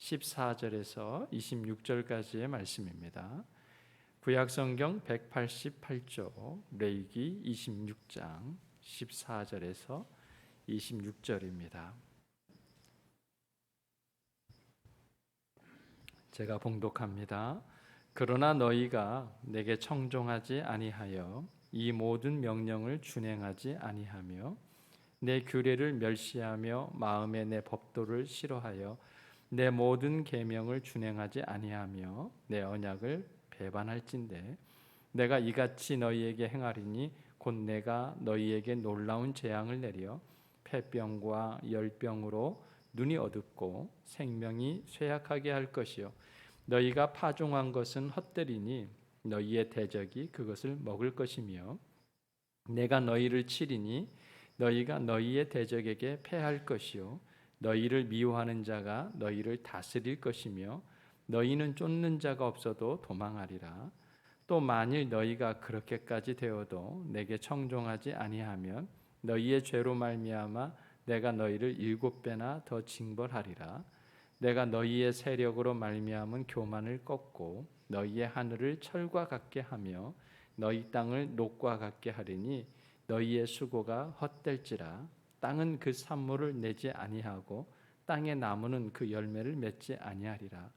14절에서 26절까지의 말씀입니다. 구약성경 188쪽 레위기 26장 14절에서 26절입니다. 제가 봉독합니다. 그러나 너희가 내게 청종하지 아니하여 이 모든 명령을 준행하지 아니하며 내 규례를 멸시하며 마음에 내 법도를 싫어하여 내 모든 계명을 준행하지 아니하며 내 언약을 배반할진대 내가 이같이 너희에게 행하리니 곧 내가 너희에게 놀라운 재앙을 내려 폐병과 열병으로 눈이 어둡고 생명이 쇠약하게 할 것이요 너희가 파종한 것은 헛되리니 너희의 대적이 그것을 먹을 것이며 내가 너희를 치리니 너희가 너희의 대적에게 패할 것이요 너희를 미워하는 자가 너희를 다스릴 것이며 너희는 쫓는 자가 없어도 도망하리라. 또 만일 너희가 그렇게까지 되어도 내게 청종하지 아니하면 너희의 죄로 말미암아 내가 너희를 7배나 더 징벌하리라. 내가 너희의 세력으로 말미암은 교만을 꺾고 너희의 하늘을 철과 같게 하며 너희 땅을 녹과 같게 하리니 너희의 수고가 헛될지라. 땅은 그 산물을 내지 아니하고 땅의 나무는 그 열매를 맺지 아니하리라.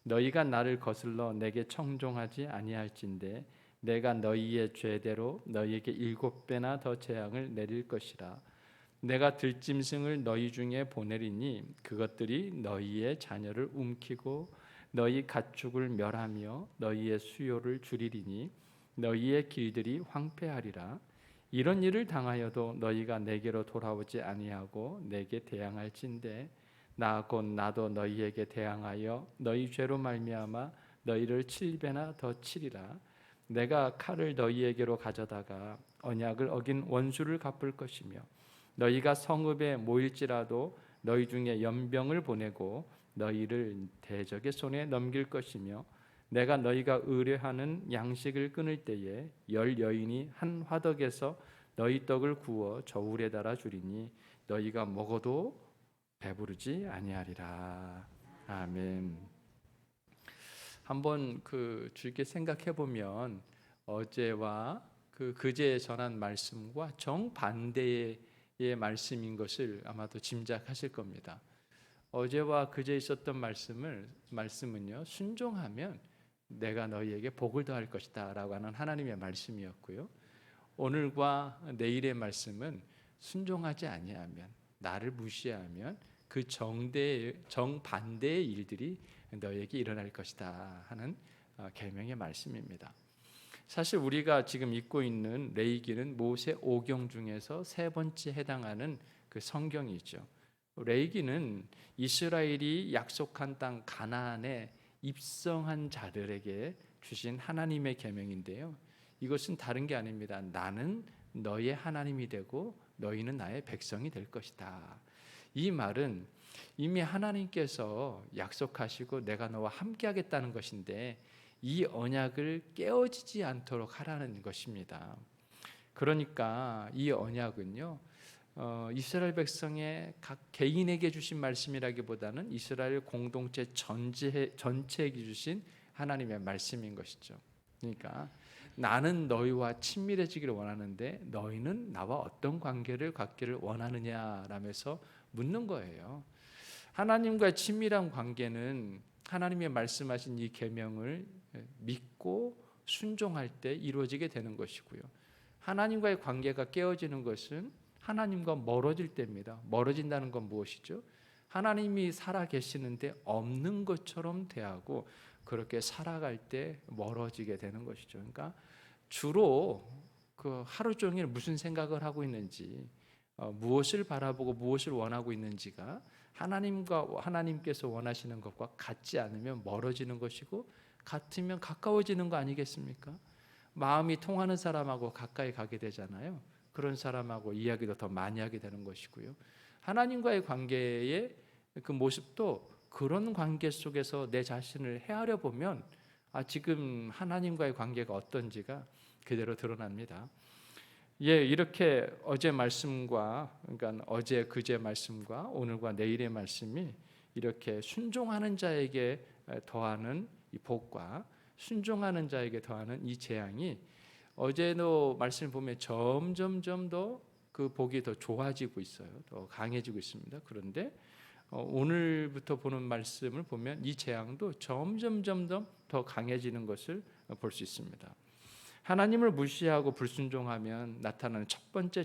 너희가 나를 거슬러 내게 청종하지 아니할진대 내가 너희의 죄대로 너희에게 7배나 더 재앙을 내릴 것이라. 내가 들짐승을 너희 중에 보내리니 그것들이 너희의 자녀를 움키고 너희 가축을 멸하며 너희의 수요를 줄이리니 너희의 길들이 황폐하리라. 이런 일을 당하여도 너희가 내게로 돌아오지 아니하고 내게 대항할진대 나 곧 나도 너희에게 대항하여 너희 죄로 말미암아 너희를 7배나 더 치리라. 내가 칼을 너희에게로 가져다가 언약을 어긴 원수를 갚을 것이며 너희가 성읍에 모일지라도 너희 중에 연병을 보내고 너희를 대적의 손에 넘길 것이며 내가 너희가 의뢰하는 양식을 끊을 때에 10 여인이 한 화덕에서 너희 떡을 구워 저울에 달아 주리니 너희가 먹어도 배부르지 아니하리라. 아멘. 한번 줄게 생각해 보면 어제와 그제 전한 말씀과 정반대의 말씀인 것을 아마도 짐작하실 겁니다. 어제와 그제 있었던 말씀은요, 순종하면 내가 너희에게 복을 더할 것이다 라고 하는 하나님의 말씀이었고요. 오늘과 내일의 말씀은 순종하지 아니하면, 나를 무시하면 그 정반대의 일들이 너희에게 일어날 것이다 하는 계명의 말씀입니다. 사실 우리가 지금 읽고 있는 레위기는 모세 5경 중에서 3번째 해당하는 그 성경이죠. 레위기는 이스라엘이 약속한 땅 가나안에 입성한 자들에게 주신 하나님의 계명인데요. 이것은 다른 게 아닙니다. 나는 너의 하나님이 되고 너희는 나의 백성이 될 것이다. 이 말은 이미 하나님께서 약속하시고 내가 너와 함께 하겠다는 것인데 이 언약을 깨어지지 않도록 하라는 것입니다. 그러니까 이 언약은요, 이스라엘 백성의 각 개인에게 주신 말씀이라기보다는 이스라엘 공동체 전체에게 주신 하나님의 말씀인 것이죠. 그러니까 나는 너희와 친밀해지기를 원하는데 너희는 나와 어떤 관계를 갖기를 원하느냐라면서 묻는 거예요. 하나님과의 친밀한 관계는 하나님의 말씀하신 이 계명을 믿고 순종할 때 이루어지게 되는 것이고요. 하나님과의 관계가 깨어지는 것은 하나님과 멀어질 때입니다. 멀어진다는 건 무엇이죠? 하나님이 살아 계시는데 없는 것처럼 대하고 그렇게 살아갈 때 멀어지게 되는 것이죠. 그러니까 주로 하루 종일 무슨 생각을 하고 있는지, 무엇을 바라보고 무엇을 원하고 있는지가 하나님께서 원하시는 것과 같지 않으면 멀어지는 것이고, 같으면 가까워지는 거 아니겠습니까? 마음이 통하는 사람하고 가까이 가게 되잖아요. 그런 사람하고 이야기도 더 많이 하게 되는 것이고요. 하나님과의 관계의 그 모습도 그런 관계 속에서 내 자신을 헤아려 보면 지금 하나님과의 관계가 어떤지가 그대로 드러납니다. 이렇게 어제 말씀과, 그러니까 어제 그제 말씀과 오늘과 내일의 말씀이 이렇게 순종하는 자에게 더하는 이 복과 순종하는 자에게 더하는 이 재앙이 어제도 말씀 보면 점점점 더 그 복이 더 좋아지고 있어요. 더 강해지고 있습니다. 그런데 오늘부터 보는 말씀을 보면 이 재앙도 점점점 더 강해지는 것을 볼 수 있습니다. 하나님을 무시하고 불순종하면 나타나는 첫 번째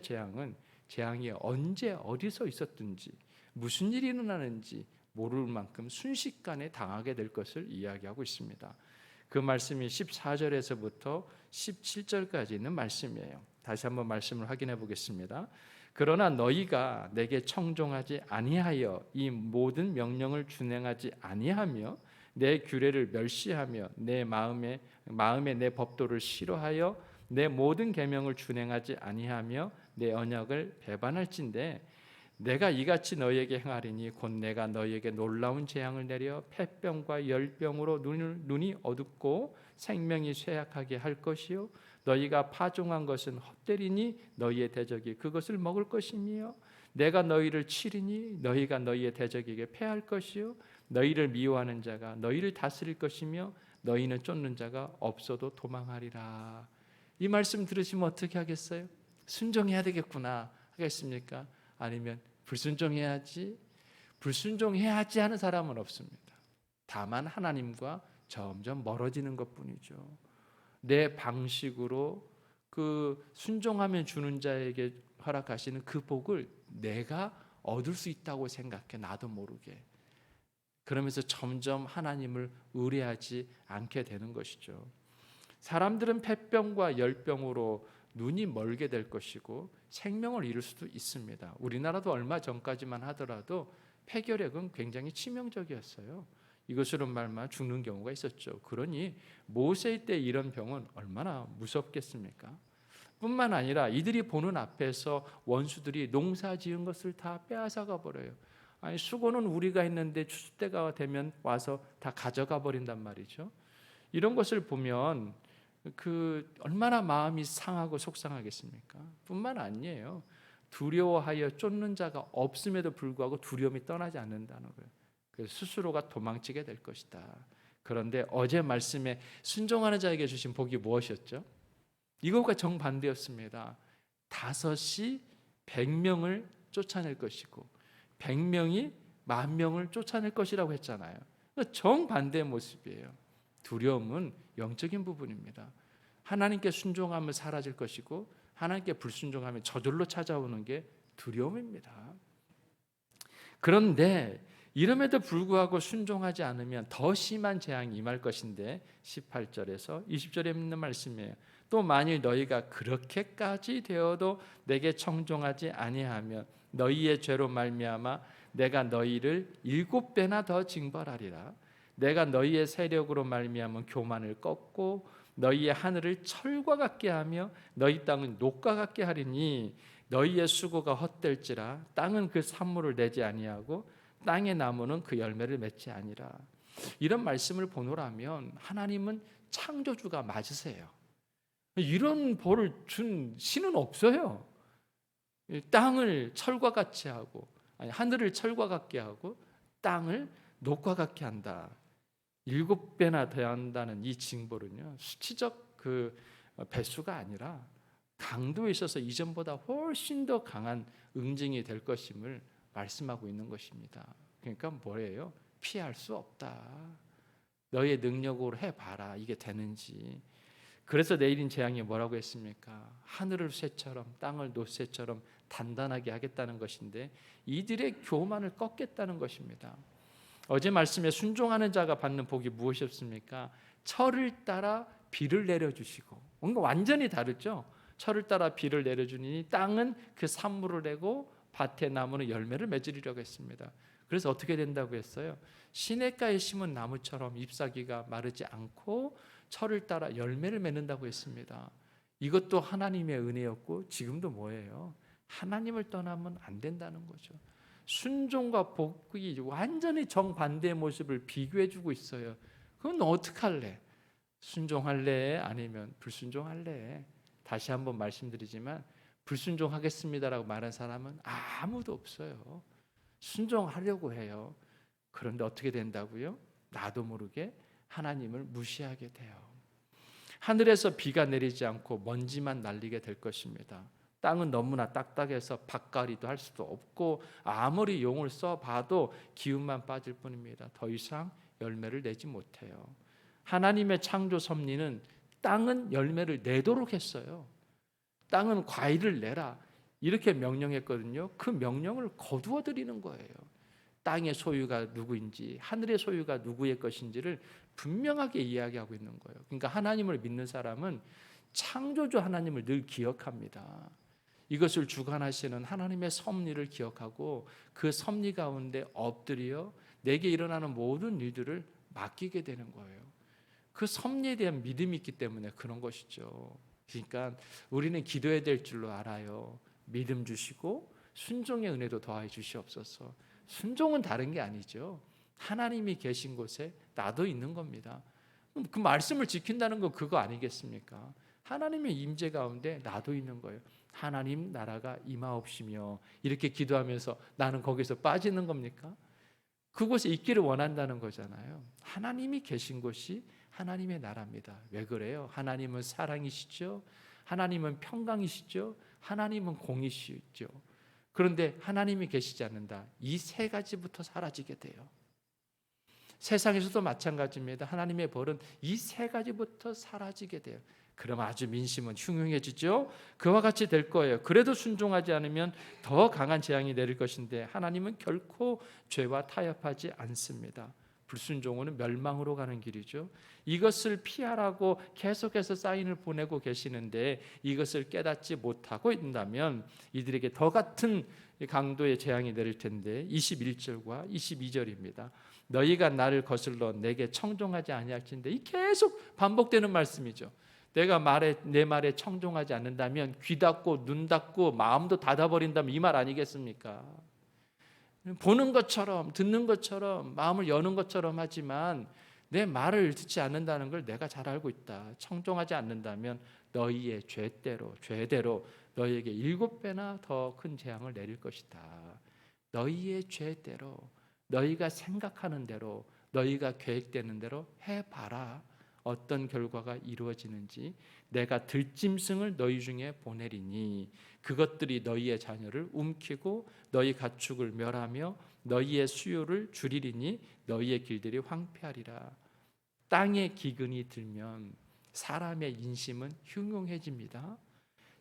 재앙이 언제 어디서 있었든지 무슨 일이 일어나는지 모를 만큼 순식간에 당하게 될 것을 이야기하고 있습니다. 그 말씀이 14절에서부터 17절까지 있는 말씀이에요. 다시 한번 말씀을 확인해 보겠습니다. 그러나 너희가 내게 청종하지 아니하여 이 모든 명령을 준행하지 아니하며 내 규례를 멸시하며 내 마음에 내 법도를 싫어하여 내 모든 계명을 준행하지 아니하며 내 언약을 배반할진대 내가 이같이 너희에게 행하리니 곧 내가 너희에게 놀라운 재앙을 내려 폐병과 열병으로 눈이 어둡고 생명이 쇠약하게 할 것이요 너희가 파종한 것은 헛되리니 너희의 대적이 그것을 먹을 것이며 내가 너희를 치리니 너희가 너희의 대적에게 패할 것이요 너희를 미워하는 자가 너희를 다스릴 것이며 너희는 쫓는 자가 없어도 도망하리라. 이 말씀 들으시면 어떻게 하겠어요? 순종해야 되겠구나 하겠습니까? 아니면 불순종해야지 하는 사람은 없습니다. 다만 하나님과 점점 멀어지는 것뿐이죠. 내 방식으로 그 순종하면 주는 자에게 허락하시는 그 복을 내가 얻을 수 있다고 생각해, 나도 모르게. 그러면서 점점 하나님을 의뢰하지 않게 되는 것이죠. 사람들은 폐병과 열병으로 눈이 멀게 될 것이고 생명을 잃을 수도 있습니다. 우리나라도 얼마 전까지만 하더라도 폐결핵은 굉장히 치명적이었어요. 이것으로 말마 죽는 경우가 있었죠. 그러니 모세 때 이런 병은 얼마나 무섭겠습니까? 뿐만 아니라 이들이 보는 앞에서 원수들이 농사 지은 것을 다 빼앗아가 버려요. 아니 수고는 우리가 했는데 추수 때가 되면 와서 다 가져가 버린단 말이죠. 이런 것을 보면 그 얼마나 마음이 상하고 속상하겠습니까? 뿐만 아니에요. 두려워하여 쫓는 자가 없음에도 불구하고 두려움이 떠나지 않는다는 거예요. 그래서 스스로가 도망치게 될 것이다. 그런데 어제 말씀에 순종하는 자에게 주신 복이 무엇이었죠? 이것과 정반대였습니다. 5이 100명을 쫓아낼 것이고 100명이 10,000명을 쫓아낼 것이라고 했잖아요. 정반대의 모습이에요. 두려움은 영적인 부분입니다. 하나님께 순종하면 사라질 것이고 하나님께 불순종하면 저절로 찾아오는 게 두려움입니다. 그런데 이름에도 불구하고 순종하지 않으면 더 심한 재앙이 임할 것인데 18절에서 20절에 있는 말씀이에요. 또 만일 너희가 그렇게까지 되어도 내게 청종하지 아니하면 너희의 죄로 말미암아 내가 너희를 7배나 더 징벌하리라. 내가 너희의 세력으로 말미암은 교만을 꺾고 너희의 하늘을 철과 같게 하며 너희 땅은 녹과 같게 하리니 너희의 수고가 헛될지라 땅은 그 산물을 내지 아니하고 땅의 나무는 그 열매를 맺지 아니라. 이런 말씀을 보노라면 하나님은 창조주가 맞으세요. 이런 벌을 준 신은 없어요. 땅을 철과 같이 하고 하늘을 철과 같게 하고 땅을 녹과 같게 한다. 7배나 돼야 한다는 이 징벌은요, 수치적 그 배수가 아니라 강도에 있어서 이전보다 훨씬 더 강한 응징이 될 것임을 말씀하고 있는 것입니다. 그러니까 뭐예요? 피할 수 없다. 너의 능력으로 해봐라. 이게 되는지. 그래서 내일인 재앙이 뭐라고 했습니까? 하늘을 쇠처럼 땅을 노쇠처럼 단단하게 하겠다는 것인데 이들의 교만을 꺾겠다는 것입니다. 어제 말씀에 순종하는 자가 받는 복이 무엇이었습니까? 철을 따라 비를 내려주시고, 뭔가 완전히 다르죠. 철을 따라 비를 내려주니 땅은 그 산물을 내고 밭의 나무는 열매를 맺으리라고 했습니다. 그래서 어떻게 된다고 했어요? 시냇가에 심은 나무처럼 잎사귀가 마르지 않고 철을 따라 열매를 맺는다고 했습니다. 이것도 하나님의 은혜였고 지금도 뭐예요? 하나님을 떠나면 안 된다는 거죠. 순종과 복이 완전히 정반대의 모습을 비교해주고 있어요. 그건 어떻게 할래? 순종할래? 아니면 불순종할래? 다시 한번 말씀드리지만 불순종하겠습니다라고 말한 사람은 아무도 없어요. 순종하려고 해요. 그런데 어떻게 된다고요? 나도 모르게 하나님을 무시하게 돼요. 하늘에서 비가 내리지 않고 먼지만 날리게 될 것입니다. 땅은 너무나 딱딱해서 밭갈이도 할 수도 없고 아무리 용을 써봐도 기운만 빠질 뿐입니다. 더 이상 열매를 내지 못해요. 하나님의 창조 섭리는 땅은 열매를 내도록 했어요. 땅은 과일을 내라 이렇게 명령했거든요. 그 명령을 거두어 드리는 거예요. 땅의 소유가 누구인지, 하늘의 소유가 누구의 것인지를 분명하게 이야기하고 있는 거예요. 그러니까 하나님을 믿는 사람은 창조주 하나님을 늘 기억합니다. 이것을 주관하시는 하나님의 섭리를 기억하고 그 섭리 가운데 엎드려 내게 일어나는 모든 일들을 맡기게 되는 거예요. 그 섭리에 대한 믿음이 있기 때문에 그런 것이죠. 그러니까 우리는 기도해야 될 줄로 알아요. 믿음 주시고 순종의 은혜도 더하여 주시옵소서. 순종은 다른 게 아니죠. 하나님이 계신 곳에 나도 있는 겁니다. 그 말씀을 지킨다는 거 그거 아니겠습니까? 하나님의 임재 가운데 나도 있는 거예요. 하나님 나라가 임하옵시며 이렇게 기도하면서 나는 거기서 빠지는 겁니까? 그곳에 있기를 원한다는 거잖아요. 하나님이 계신 곳이 하나님의 나라입니다. 왜 그래요? 하나님은 사랑이시죠. 하나님은 평강이시죠. 하나님은 공이시죠. 그런데 하나님이 계시지 않는다. 이 세 가지부터 사라지게 돼요. 세상에서도 마찬가지입니다. 하나님의 벌은 이 세 가지부터 사라지게 돼요. 그럼 아주 민심은 흉흉해지죠. 그와 같이 될 거예요. 그래도 순종하지 않으면 더 강한 재앙이 내릴 것인데 하나님은 결코 죄와 타협하지 않습니다. 불순종은 멸망으로 가는 길이죠. 이것을 피하라고 계속해서 사인을 보내고 계시는데 이것을 깨닫지 못하고 있다면 이들에게 더 같은 강도의 재앙이 내릴 텐데 21절과 22절입니다. 너희가 나를 거슬러 내게 청종하지 아니할진대. 이 계속 반복되는 말씀이죠. 내가 내 말에 청종하지 않는다면 귀 닫고 눈 닫고 마음도 닫아버린다면 이 말 아니겠습니까? 보는 것처럼 듣는 것처럼 마음을 여는 것처럼 하지만 내 말을 듣지 않는다는 걸 내가 잘 알고 있다. 청종하지 않는다면 너희의 죄대로 너희에게 7배나 더 큰 재앙을 내릴 것이다. 너희의 죄대로 너희가 생각하는 대로 너희가 계획되는 대로 해봐라. 어떤 결과가 이루어지는지 내가 들짐승을 너희 중에 보내리니 그것들이 너희의 자녀를 움키고 너희 가축을 멸하며 너희의 수요를 줄이리니 너희의 길들이 황폐하리라. 땅에 기근이 들면 사람의 인심은 흉흉해집니다.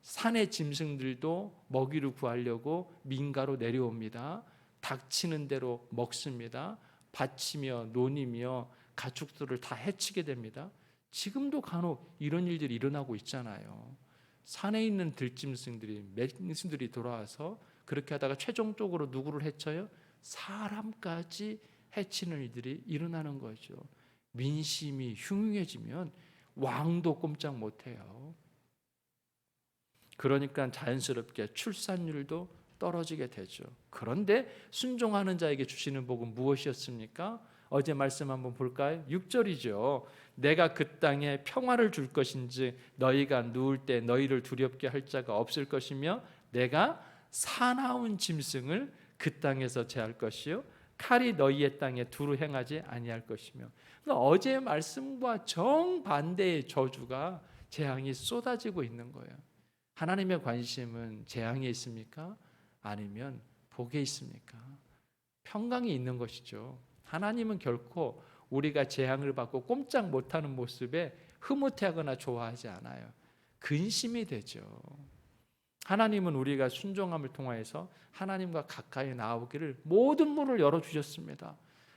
산의 짐승들도 먹이를 구하려고 민가로 내려옵니다. 닥치는 대로 먹습니다. 밭이며 논이며 가축들을 다 해치게 됩니다. 지금도 간혹 이런 일들이 일어나고 있잖아요. 산에 있는 들짐승들이 맹수들이 돌아와서 그렇게 하다가 최종적으로 누구를 해쳐요? 사람까지 해치는 일들이 일어나는 거죠. 민심이 흉흉해지면 왕도 꼼짝 못해요. 그러니까 자연스럽게 출산율도 떨어지게 되죠. 그런데 순종하는 자에게 주시는 복은 무엇이었습니까? 어제 말씀 한번 볼까요? 6절이죠. 내가 그 땅에 평화를 줄 것인지 너희가 누울 때 너희를 두렵게 할 자가 없을 것이며 내가 사나운 짐승을 그 땅에서 제할 것이요 칼이 너희의 땅에 두루 행하지 아니할 것이며. 그러니까 어제의 말씀과 정반대의 저주가 재앙이 쏟아지고 있는 거예요. 하나님의 관심은 재앙에 있습니까? 아니면 복에 있습니까? 평강이 있는 것이죠. 하나님은 결코 우리가 재앙을 받고 꼼짝 못하는 모습에 흐뭇해하거나 좋아하지 않아요. 근심이 되죠. 하나님은 우리가 순종함을 통하여서 하나님과 가까이 나오기를 모든 문을 열어주셨습니다.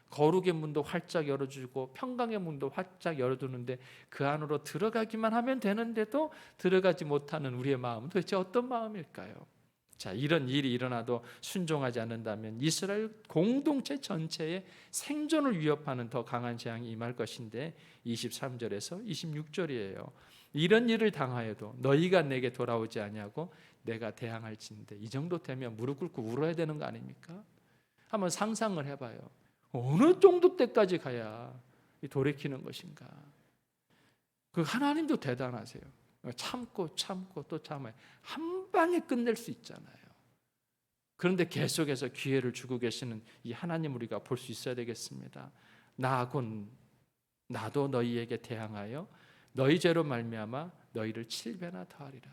거룩의 문도 활짝 열어주고 평강의 문도 활짝 열어두는데 그 안으로 들어가기만 하면 되는데도 들어가지 못하는 우리의 마음은 도대체 어떤 마음일까요? 자, 이런 일이 일어나도 순종하지 않는다면 이스라엘 공동체 전체의 생존을 위협하는 더 강한 재앙이 임할 것인데 23절에서 26절이에요. 이런 일을 당하여도 너희가 내게 돌아오지 아니하고 내가 대항할진대. 이 정도 되면 무릎 꿇고 울어야 되는 거 아닙니까? 한번 상상을 해봐요. 어느 정도 때까지 가야 돌이키는 것인가? 그 하나님도 대단하세요. 참고 또 참아요. 한 방에 끝낼 수 있잖아요. 그런데 계속해서 기회를 주고 계시는 이 하나님 우리가 볼 수 있어야 되겠습니다. 나도 너희에게 대항하여 너희 죄로 말미암아 너희를 7배나 더하리라.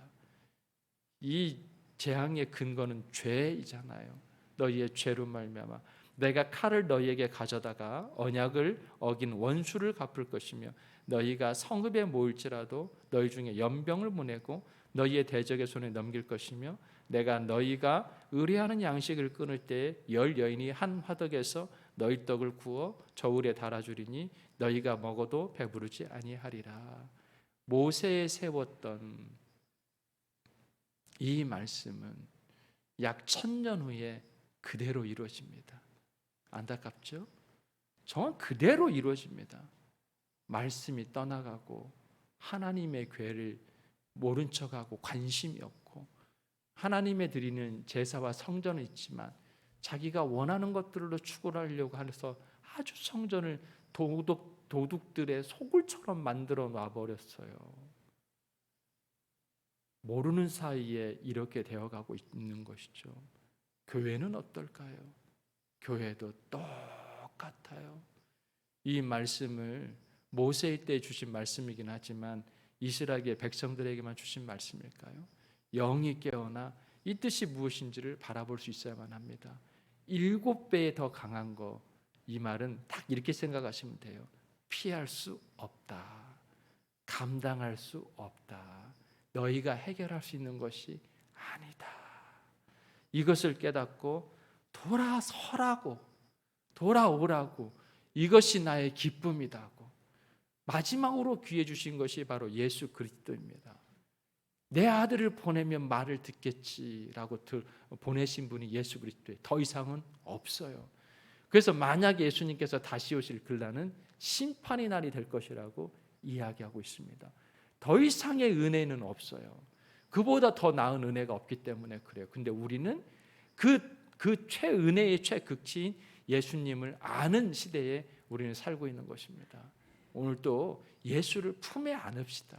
이 재앙의 근거는 죄이잖아요. 너희의 죄로 말미암아 내가 칼을 너희에게 가져다가 언약을 어긴 원수를 갚을 것이며 너희가 성읍에 모일지라도 너희 중에 연병을 보내고 너희의 대적의 손에 넘길 것이며 내가 너희가 의뢰하는 양식을 끊을 때에 10 여인이 한 화덕에서 너희 떡을 구워 저울에 달아주리니 너희가 먹어도 배부르지 아니하리라. 모세에 세웠던 이 말씀은 약 1000년 후에 그대로 이루어집니다. 안타깝죠? 정말 그대로 이루어집니다. 말씀이 떠나가고 하나님의 괴를 모른 척하고 관심이 없고 하나님의 드리는 제사와 성전은 있지만 자기가 원하는 것들로 추구하려고 해서 아주 성전을 도둑들의 소굴처럼 만들어 놔버렸어요. 모르는 사이에 이렇게 되어가고 있는 것이죠. 교회는 어떨까요? 교회도 똑같아요. 이 말씀을 모세의 때 주신 말씀이긴 하지만 이스라엘의 백성들에게만 주신 말씀일까요? 영이 깨어나 이 뜻이 무엇인지를 바라볼 수 있어야만 합니다. 7배 더 강한 거, 이 말은 딱 이렇게 생각하시면 돼요. 피할 수 없다. 감당할 수 없다. 너희가 해결할 수 있는 것이 아니다. 이것을 깨닫고 돌아서라고, 돌아오라고, 이것이 나의 기쁨이다고 마지막으로 귀해 주신 것이 바로 예수 그리스도입니다. 내 아들을 보내면 말을 듣겠지라고 보내신 분이 예수 그리스도예요. 더 이상은 없어요. 그래서 만약 예수님께서 다시 오실 그날은 심판의 날이 될 것이라고 이야기하고 있습니다. 더 이상의 은혜는 없어요. 그보다 더 나은 은혜가 없기 때문에 그래요. 근데 우리는 그 최은혜의 최극치인 예수님을 아는 시대에 우리는 살고 있는 것입니다. 오늘도 예수를 품에 안읍시다.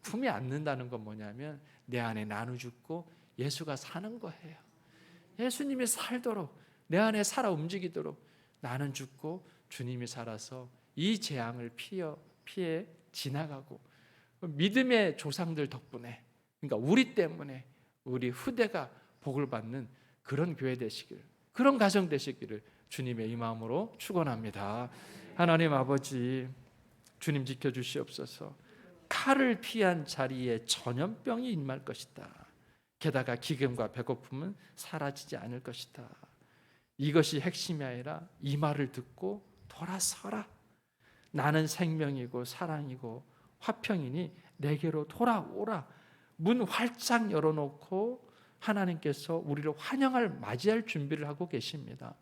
품에 안는다는 건 뭐냐면 내 안에 나누 죽고 예수가 사는 거예요. 예수님이 살도록 내 안에 살아 움직이도록 나는 죽고 주님이 살아서 이 재앙을 피해 지나가고 믿음의 조상들 덕분에, 그러니까 우리 때문에 우리 후대가 복을 받는 그런 교회 되시길, 그런 가정 되시기를 주님의 이 마음으로 축원합니다. 하나님 아버지, 주님 지켜주시옵소서. 칼을 피한 자리에 전염병이 임할 것이다. 게다가 기근과 배고픔은 사라지지 않을 것이다. 이것이 핵심이 아니라 이 말을 듣고 돌아서라. 나는 생명이고 사랑이고 화평이니 내게로 돌아오라. 문 활짝 열어놓고 하나님께서 우리를 맞이할 준비를 하고 계십니다.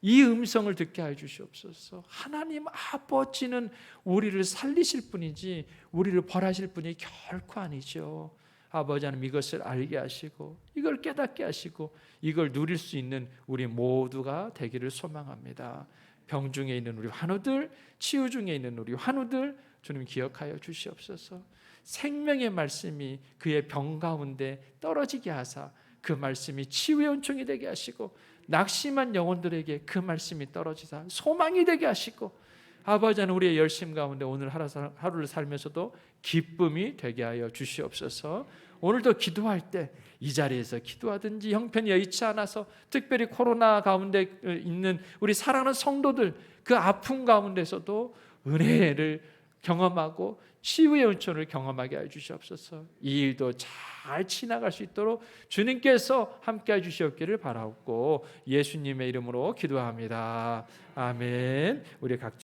이 음성을 듣게 해 주시옵소서. 하나님 아버지는 우리를 살리실 분이지 우리를 벌하실 분이 결코 아니죠. 아버지 하나님, 이것을 알게 하시고 이걸 깨닫게 하시고 이걸 누릴 수 있는 우리 모두가 되기를 소망합니다. 병 중에 있는 우리 환우들, 치유 중에 있는 우리 환우들 주님 기억하여 주시옵소서. 생명의 말씀이 그의 병 가운데 떨어지게 하사 그 말씀이 치유의 은총이 되게 하시고 낙심한 영혼들에게 그 말씀이 떨어지사 소망이 되게 하시고 아버지 하나님, 우리의 열심 가운데 오늘 하루를 살면서도 기쁨이 되게 하여 주시옵소서. 오늘도 기도할 때 이 자리에서 기도하든지 형편이 여의치 않아서 특별히 코로나 가운데 있는 우리 사랑하는 성도들 그 아픔 가운데서도 은혜를 경험하고 치유의 은총을 경험하게 해 주시옵소서. 이 일도 잘 지나갈 수 있도록 주님께서 함께 해 주시옵기를 바라옵고 예수님의 이름으로 기도합니다. 아멘. 우리 각자